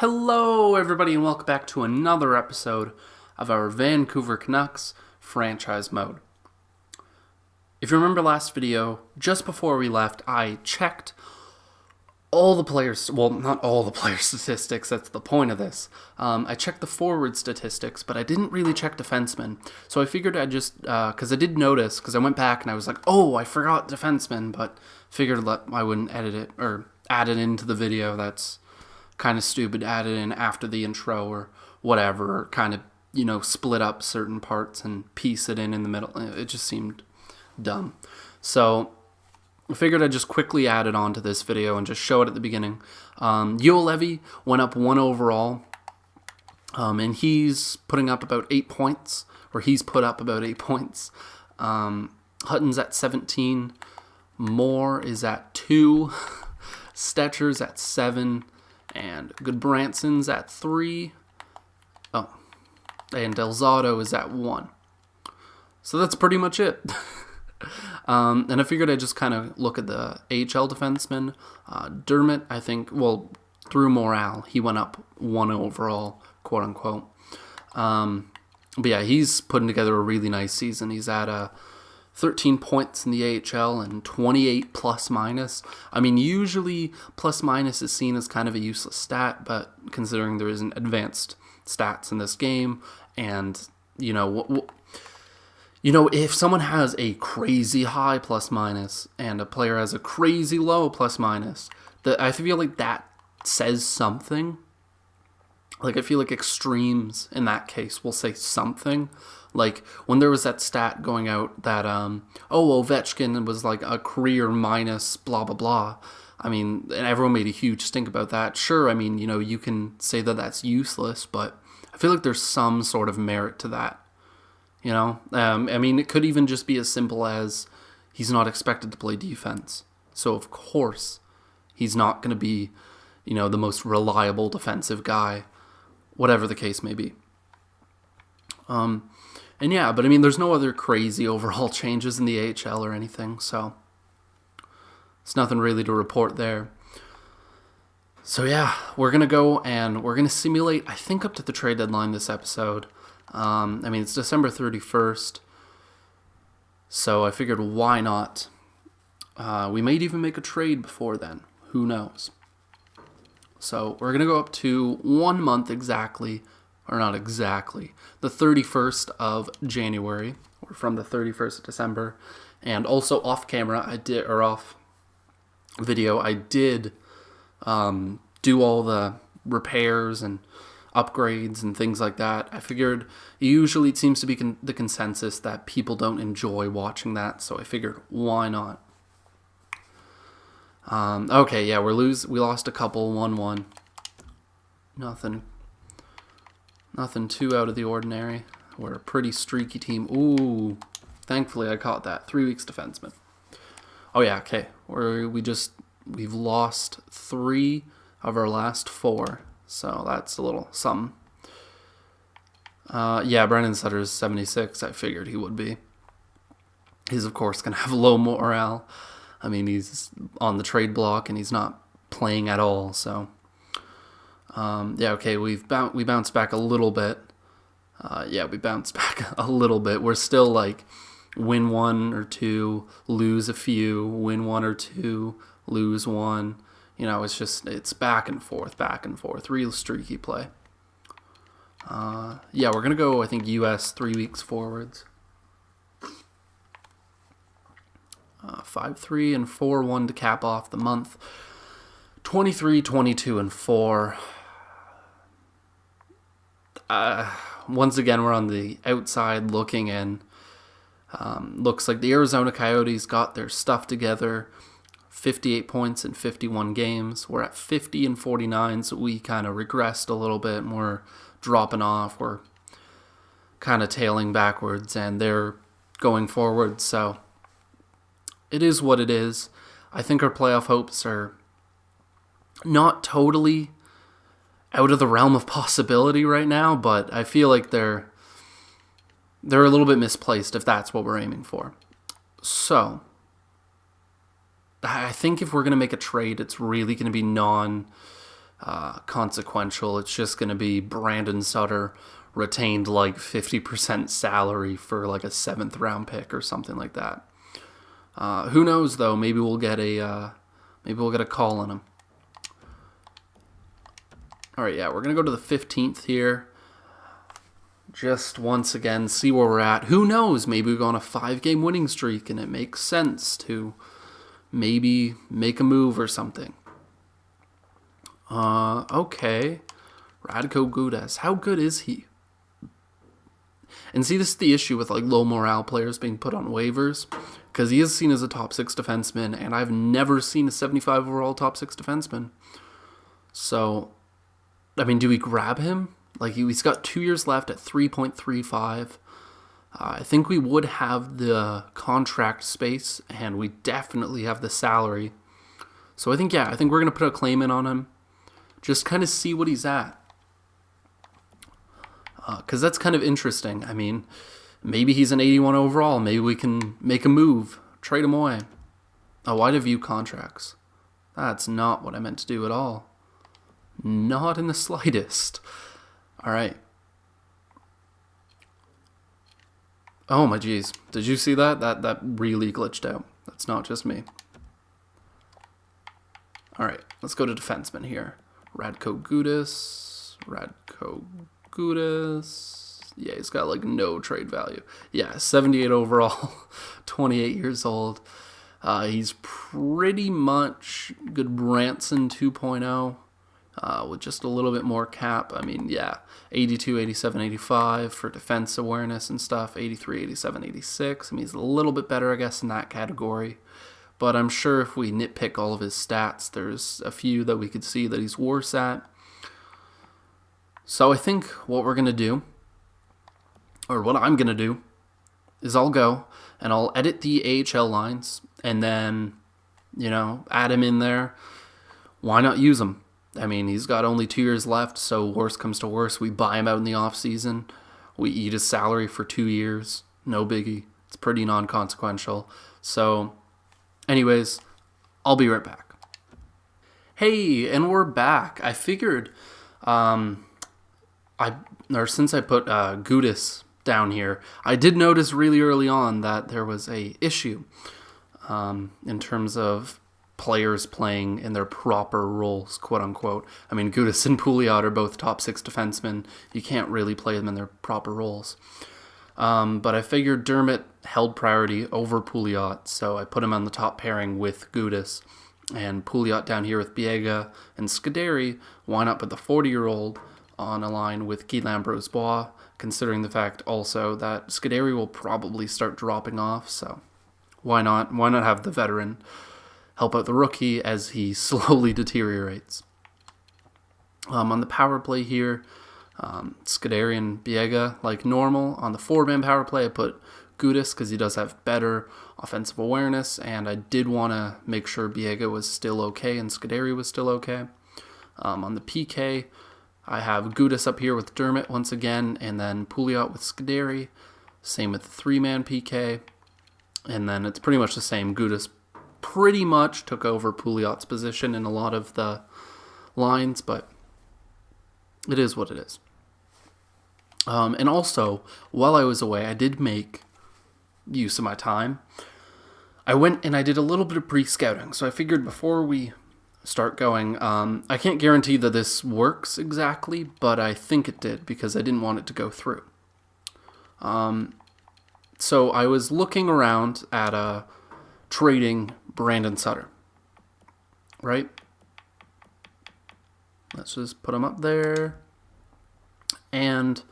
Hello, everybody, and welcome back to another episode of our Vancouver Canucks franchise mode. If you remember last video, just before we left, I checked all the players, well, not all the player statistics, that's the point of this. I checked the forward statistics, but I didn't really check defensemen. So I figured I'd just, because I did notice, because I went back and I was like, oh, I forgot defensemen, but figured I wouldn't edit it, or add it into the video. That's kind of stupid, add it in after the intro or whatever, or kind of, split up certain parts and piece it in the middle. It just seemed dumb. So I figured I'd just quickly add it onto this video and just show it at the beginning. Levy went up 1 overall, and he's putting up about 8 points, or he's put up about 8 points. Hutton's at 17, Moore is at 2, Stetcher's at 7, and Goodbranson's at 3. Oh, and Delzato is at 1. So that's pretty much it. And I figured I'd just kind of look at the AHL defensemen. Dermott, I think, through morale, he went up 1 overall, quote unquote. But yeah, he's putting together a really nice season. He's at 13 points in the AHL and 28 plus minus. I mean, usually plus minus is seen as kind of a useless stat, but considering there isn't advanced stats in this game, and if someone has a crazy high plus minus and a player has a crazy low plus minus, I feel like that says something. Like, I feel like extremes in that case will say something. Like, when there was that stat going out that, Ovechkin was like a career minus blah, blah, blah. I mean, and everyone made a huge stink about that. Sure, I mean, you can say that that's useless, but I feel like there's some sort of merit to that. I mean, it could even just be as simple as he's not expected to play defense. So, of course, he's not going to be, the most reliable defensive guy, whatever the case may be. And yeah, but I mean, there's no other crazy overall changes in the AHL or anything, so it's nothing really to report there. So yeah, we're going to go and we're going to simulate, I think, up to the trade deadline this episode. I mean, it's December 31st, so I figured why not? We might even make a trade before then. Who knows? So we're going to go up to 1 month exactly, or not exactly, the 31st of January, or from the 31st of December, and also off camera, off video, I did do all the repairs and upgrades and things like that. I figured usually it seems to be the consensus that people don't enjoy watching that, so I figured why not? Okay, yeah, we lost a couple, 1-1. Nothing too out of the ordinary. We're a pretty streaky team. Ooh, thankfully I caught that. 3 weeks defenseman. Oh yeah, okay. We've lost 3 of our last 4. So that's a little something. Yeah, Brendan Sutter's 76. I figured he would be. He's, of course, going to have low morale. I mean, he's on the trade block and he's not playing at all. So, yeah, okay, we bounced back a little bit. We bounced back a little bit. We're still like win 1 or 2, lose a few, win 1 or 2, lose 1. It's back and forth, real streaky play. Yeah, we're going to go, I think, US 3 weeks forwards. 5-3 and 4-1 to cap off the month. 23, 22, and 4. Once again, we're on the outside looking in. Looks like the Arizona Coyotes got their stuff together. 58 points in 51 games. We're at 50 and 49, so we kind of regressed a little bit, and we're dropping off. We're kind of tailing backwards, and they're going forward, so it is what it is. I think our playoff hopes are not totally out of the realm of possibility right now, but I feel like they're a little bit misplaced if that's what we're aiming for. So I think if we're going to make a trade, it's really going to be consequential. It's just going to be Brandon Sutter retained like 50% salary for like a 7th round pick or something like that. Who knows though? Maybe we'll get a call on him. All right, yeah, we're gonna go to the 15th here. Just once again, see where we're at. Who knows? Maybe we go on a 5-game winning streak, and it makes sense to maybe make a move or something. Okay, Radko Gudas. How good is he? And see, this is the issue with like low morale players being put on waivers, because he is seen as a top 6 defenseman, and I've never seen a 75 overall top 6 defenseman. So, I mean, do we grab him? Like, he's got 2 years left at 3.35. I think we would have the contract space, and we definitely have the salary. So I think we're going to put a claim in on him. Just kind of see what he's at. Because that's kind of interesting. I mean, maybe he's an 81 overall. Maybe we can make a move. Trade him away. Oh, why to view contracts? That's not what I meant to do at all. Not in the slightest. All right. Oh my geez. Did you see that? That really glitched out. That's not just me. All right. Let's go to defenseman here. Radko Gudas. Yeah, he's got like no trade value. Yeah, 78 overall, 28 years old. He's pretty much good Branson 2.0 with just a little bit more cap. I mean, yeah, 82, 87, 85 for defense awareness and stuff, 83, 87, 86. I mean, he's a little bit better, I guess, in that category. But I'm sure if we nitpick all of his stats, there's a few that we could see that he's worse at. So I think what we're going to do, or what I'm going to do, is I'll go and I'll edit the AHL lines and then, add him in there. Why not use him? I mean, he's got only 2 years left, so worst comes to worst, we buy him out in the offseason. We eat his salary for 2 years. No biggie. It's pretty non-consequential. So, anyways, I'll be right back. Hey, and we're back. I figured... since I put Gudas down here, I did notice really early on that there was a issue in terms of players playing in their proper roles, quote unquote. I mean, Gudas and Pouliot are both top 6 defensemen. You can't really play them in their proper roles. But I figured Dermott held priority over Pouliot, so I put him on the top pairing with Gudas. And Pouliot down here with Biega and Scuderi. Why not put the 40-year-old on a line with Guillaume Brosbois, considering the fact also that Scuderi will probably start dropping off, so why not have the veteran help out the rookie as he slowly deteriorates. On the power play here, Scuderi and Biega like normal. On the 4-man power play, I put Gudas because he does have better offensive awareness, and I did want to make sure Biega was still okay and Scuderi was still okay. On the PK, I have Gudas up here with Dermott once again, and then Pouliot with Scuderi. Same with the 3-man PK. And then it's pretty much the same. Gudas pretty much took over Pouliot's position in a lot of the lines, but it is what it is. And also, while I was away, I did make use of my time. I went and I did a little bit of pre-scouting, so I figured before we start going, I can't guarantee that this works exactly, but I think it did because I didn't want it to go through. So I was looking around at trading Brandon Sutter, right? Let's just put him up there. And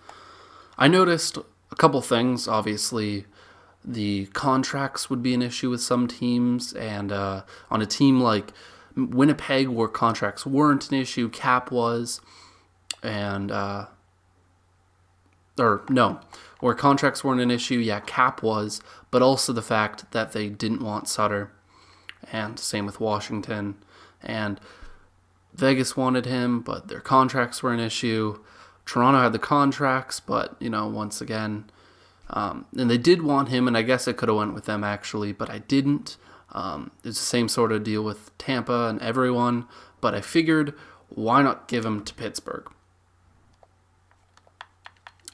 I noticed a couple things. Obviously, the contracts would be an issue with some teams, and on a team like Winnipeg, where contracts weren't an issue, cap was, and where contracts weren't an issue, cap was, but also the fact that they didn't want Sutter, and same with Washington, and Vegas wanted him, but their contracts were an issue. Toronto had the contracts, but once again, and they did want him, and I guess I could have went with them actually, but I didn't. It's the same sort of deal with Tampa and everyone, but I figured, why not give him to Pittsburgh?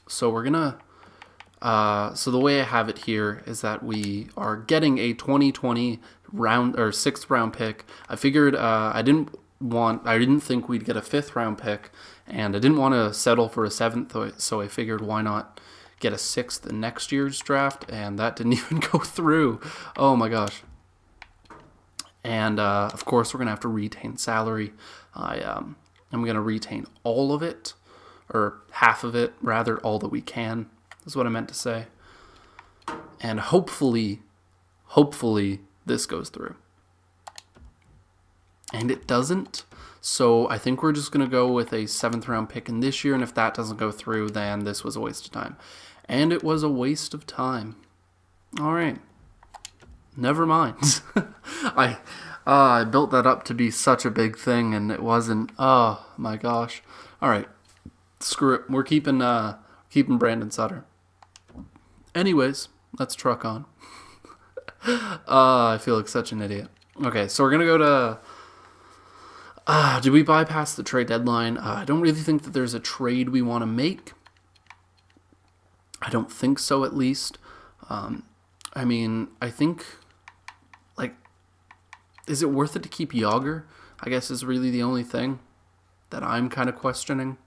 So we're going to, so the way I have it here is that we are getting a 2020 sixth round pick. I figured I didn't think we'd get a fifth round pick, and I didn't want to settle for a seventh, so I figured why not get a sixth in next year's draft, and that didn't even go through. Oh my gosh. And of course we're going to have to retain salary. I'm going to retain all of it, or half of it, rather, all that we can, is what I meant to say. And hopefully this goes through. And it doesn't, so I think we're just going to go with a 7th round pick in this year, and if that doesn't go through, then this was a waste of time. And it was a waste of time. All right. Never mind. I built that up to be such a big thing, and it wasn't. Oh, my gosh. All right. Screw it. We're keeping Brandon Sutter. Anyways, let's truck on. I feel like such an idiot. Okay, so we're going to go to... did we bypass the trade deadline? I don't really think that there's a trade we want to make. I don't think so, at least. I mean, I think, like, is it worth it to keep Yager? I guess is really the only thing that I'm kind of questioning.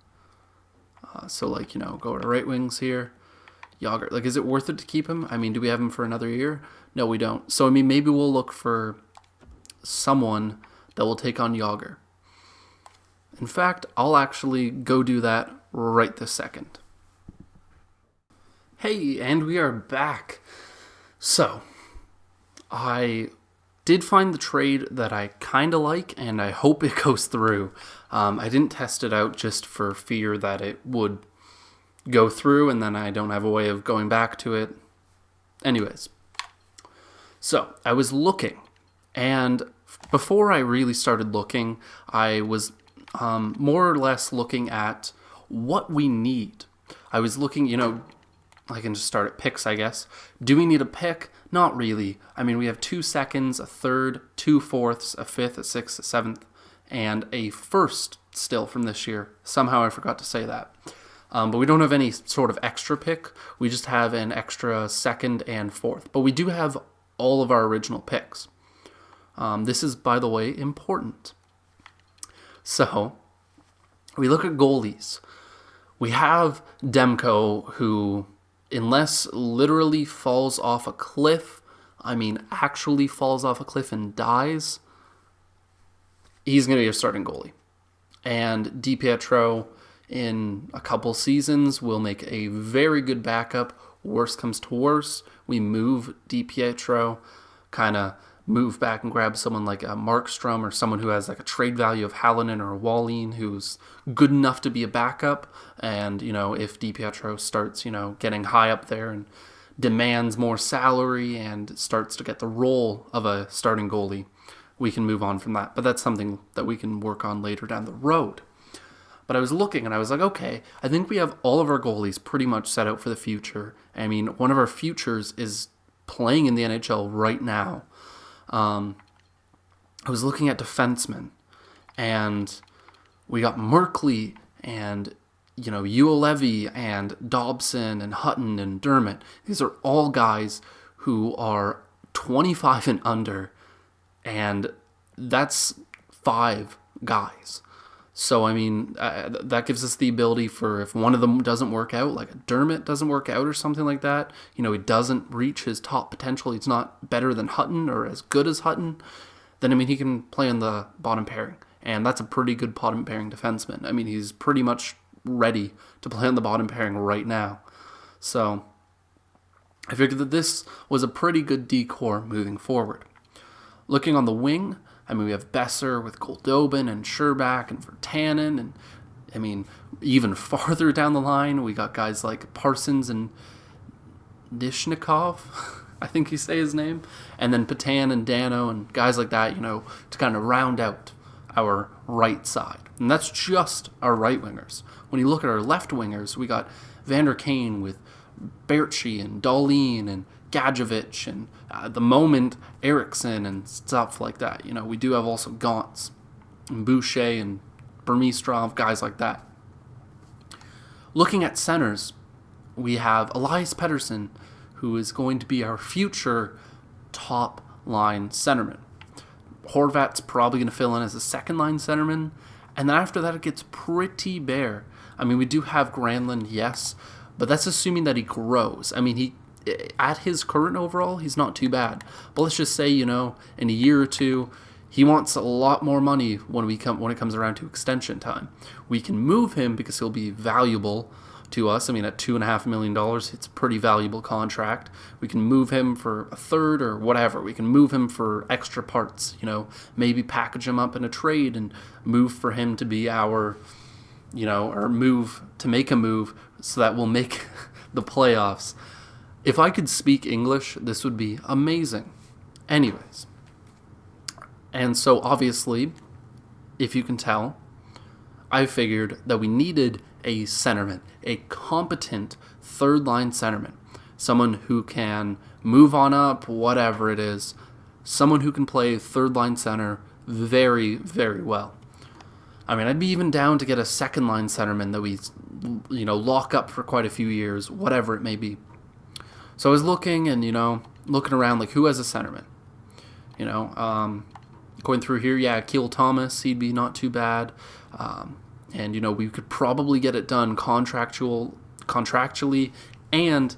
So, like, you know, go to right wings here. Yager, like, is it worth it to keep him? I mean, do we have him for another year? No, we don't. So, I mean, maybe we'll look for someone that will take on Yager. In fact, I'll actually go do that right this second. Hey, and we are back. So, I did find the trade that I kind of like, and I hope it goes through. I didn't test it out just for fear that it would go through, and then I don't have a way of going back to it. Anyways, so I was looking, and before I really started looking, I was more or less looking at what we need. I was looking, you know, I can just start at picks, I guess. Do we need a pick? Not really. I mean, we have 2 seconds, a third, 2 fourths, a fifth, a sixth, a seventh, and a first still from this year. Somehow I forgot to say that. But we don't have any sort of extra pick. We just have an extra second and fourth. But we do have all of our original picks. This is, by the way, important. So, we look at goalies. We have Demko, who, unless literally falls off a cliff, I mean actually falls off a cliff and dies, he's going to be a starting goalie. And DiPietro, in a couple seasons, will make a very good backup. Worst comes to worst, we move DiPietro, kind of move back and grab someone like a Markstrom or someone who has like a trade value of Halonen or a Wallin who's good enough to be a backup. And, you know, if DiPietro starts, you know, getting high up there and demands more salary and starts to get the role of a starting goalie, we can move on from that. But that's something that we can work on later down the road. But I was looking and I was like, okay, I think we have all of our goalies pretty much set out for the future. I mean, one of our futures is playing in the NHL right now. I was looking at defensemen, and we got Merkley and, you know, Ulevi and Dobson and Hutton and Dermott. These are all guys who are 25 and under, and that's 5 guys. So, I mean, that gives us the ability for if one of them doesn't work out, like a Dermott doesn't work out or something like that, you know, he doesn't reach his top potential, he's not better than Hutton or as good as Hutton, then, I mean, he can play in the bottom pairing. And that's a pretty good bottom pairing defenseman. I mean, he's pretty much ready to play on the bottom pairing right now. So, I figured that this was a pretty good decor moving forward. Looking on the wing, I mean, we have Besser with Goldobin and Sherbak and Virtanen, and, I mean, even farther down the line, we got guys like Parsons and Nishnikov, I think you say his name, and then Patan and Dano and guys like that, you know, to kind of round out our right side. And that's just our right wingers. When you look at our left wingers, we got Vander Kane with Berchi and Dahlin and Gadjevich and at the moment Eriksson and stuff like that. You know, we do have also Gauntz and Boucher and Burmistrov, guys like that. Looking at centers, we have Elias Pettersson, who is going to be our future top line centerman. Horvat's probably going to fill in as a second line centerman, and then after that it gets pretty bare. I mean, we do have Granlund, yes, but that's assuming that he grows. I mean, he at his current overall, he's not too bad. But let's just say, in a year or two, he wants a lot more money when it comes around to extension time. We can move him because he'll be valuable to us. I mean, at $2.5 million, it's a pretty valuable contract. We can move him for a third or whatever. We can move him for extra parts, maybe package him up in a trade and move for him to be our, or make a move so that we'll make the playoffs. If I could speak English, this would be amazing. Anyways. And so obviously, if you can tell, I figured that we needed a centerman, a competent third-line centerman, someone who can move on up, whatever it is, someone who can play third-line center very, very well. I mean, I'd be even down to get a second-line centerman that we, lock up for quite a few years, whatever it may be. So I was looking and, looking around, like, who has a centerman? Going through here, Keel Thomas, he'd be not too bad. And, we could probably get it done contractually, and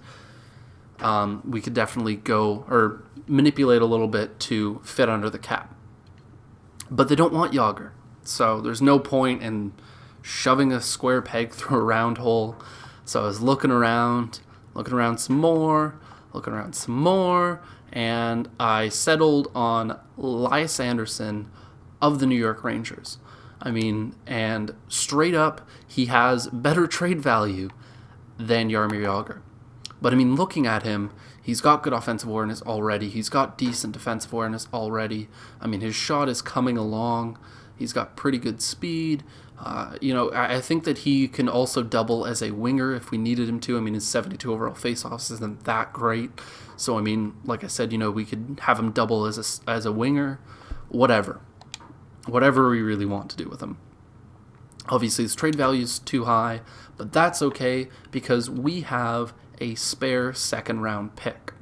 we could definitely go or manipulate a little bit to fit under the cap. But they don't want Jágr, so there's no point in shoving a square peg through a round hole. So I was looking around some more, and I settled on Elias Anderson of the New York Rangers. I mean, and straight up, he has better trade value than Jaromir Jágr. But I mean, looking at him, he's got good offensive awareness already. He's got decent defensive awareness already. I mean, his shot is coming along. He's got pretty good speed. I think that he can also double as a winger if we needed him to. I mean, his 72 overall faceoffs isn't that great. So, I mean, like I said, we could have him double as a winger. Whatever we really want to do with him. Obviously, his trade value is too high, but that's okay because we have a spare second-round pick.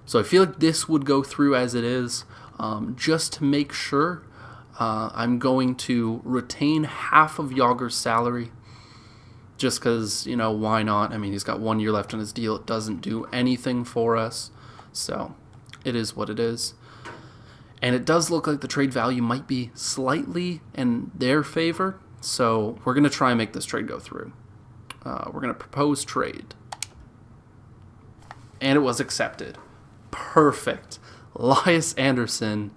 So I feel like this would go through as it is. Just to make sure, I'm going to retain half of Jágr's salary just because, why not? I mean, he's got 1 year left on his deal. It doesn't do anything for us, so it is what it is. And it does look like the trade value might be slightly in their favor. So we're going to try and make this trade go through. We're going to propose trade. And it was accepted. Perfect. Elias Anderson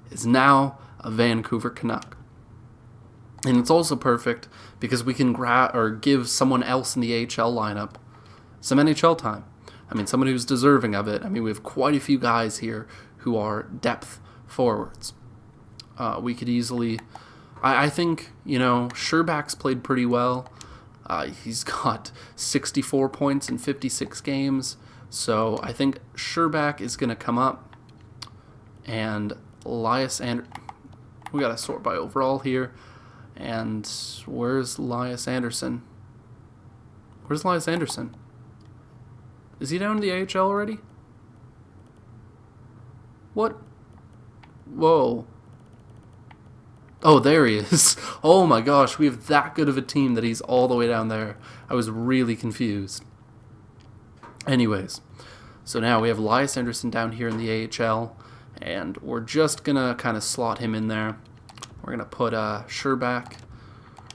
is now a Vancouver Canuck. And it's also perfect because we can give someone else in the AHL lineup some NHL time. I mean, someone who's deserving of it. I mean, we have quite a few guys here who are depth forwards. We could easily, I think, Sherbak's played pretty well. He's got 64 points in 56 games. So I think Sherbak is going to come up. And Elias we got to sort by overall here. And where's Elias Anderson? Where's Elias Anderson? Is he down in the AHL already? What? Whoa. Oh, there he is. Oh my gosh, we have that good of a team that he's all the way down there. I was really confused. Anyways, so now we have Elias Anderson down here in the AHL, and we're just going to kind of slot him in there. We're going to put Sherbak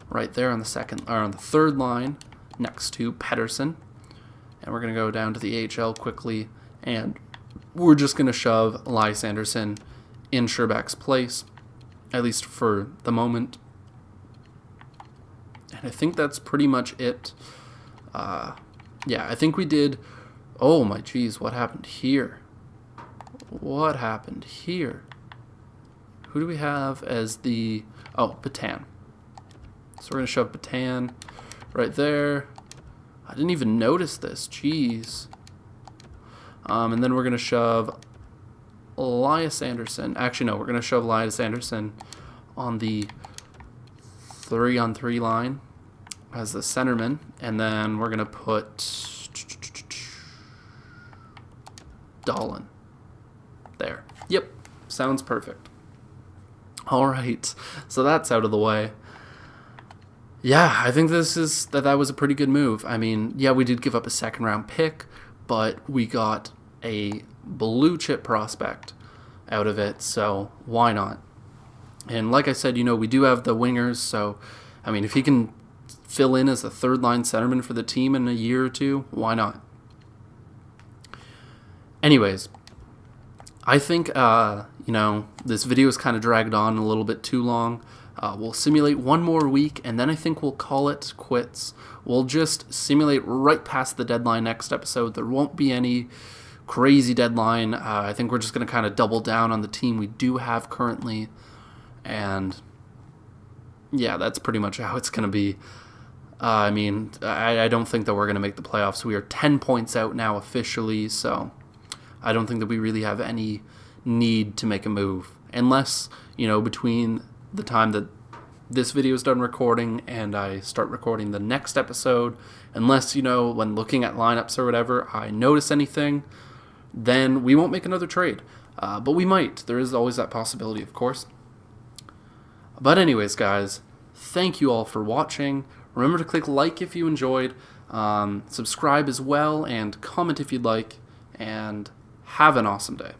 right there on the third line next to Pettersson. And we're going to go down to the AHL quickly, and we're just going to shove Elias Anderson in Sherbak's place, at least for the moment. And I think that's pretty much it. I think we did. Oh my geez, what happened here? What happened here? Who do we have as the... Oh, Batan. So we're going to shove Batan right there. I didn't even notice this. Jeez. And then we're going to shove Elias Anderson. Actually, no, we're going to shove Elias Anderson on the 3-on-3 line as the centerman, and then we're going to put Dolan there. Yep, sounds perfect. All right, so that's out of the way. Yeah, I think that was a pretty good move. I mean, yeah, we did give up a second-round pick, but we got a blue-chip prospect out of it, so why not? And like I said, we do have the wingers, so, I mean, if he can fill in as a third-line centerman for the team in a year or two, why not? Anyways, I think, this video is kind of dragged on a little bit too long. We'll simulate one more week, and then I think we'll call it quits. We'll just simulate right past the deadline next episode. There won't be any crazy deadline. I think we're just going to kind of double down on the team we do have currently. And, yeah, that's pretty much how it's going to be. I mean, I don't think that we're going to make the playoffs. We are 10 points out now officially, so I don't think that we really have any need to make a move. Unless, between the time that this video is done recording and I start recording the next episode, unless, when looking at lineups or whatever, I notice anything, then we won't make another trade. But we might. There is always that possibility, of course. But anyways, guys, thank you all for watching. Remember to click like if you enjoyed, subscribe as well, and comment if you'd like, and have an awesome day.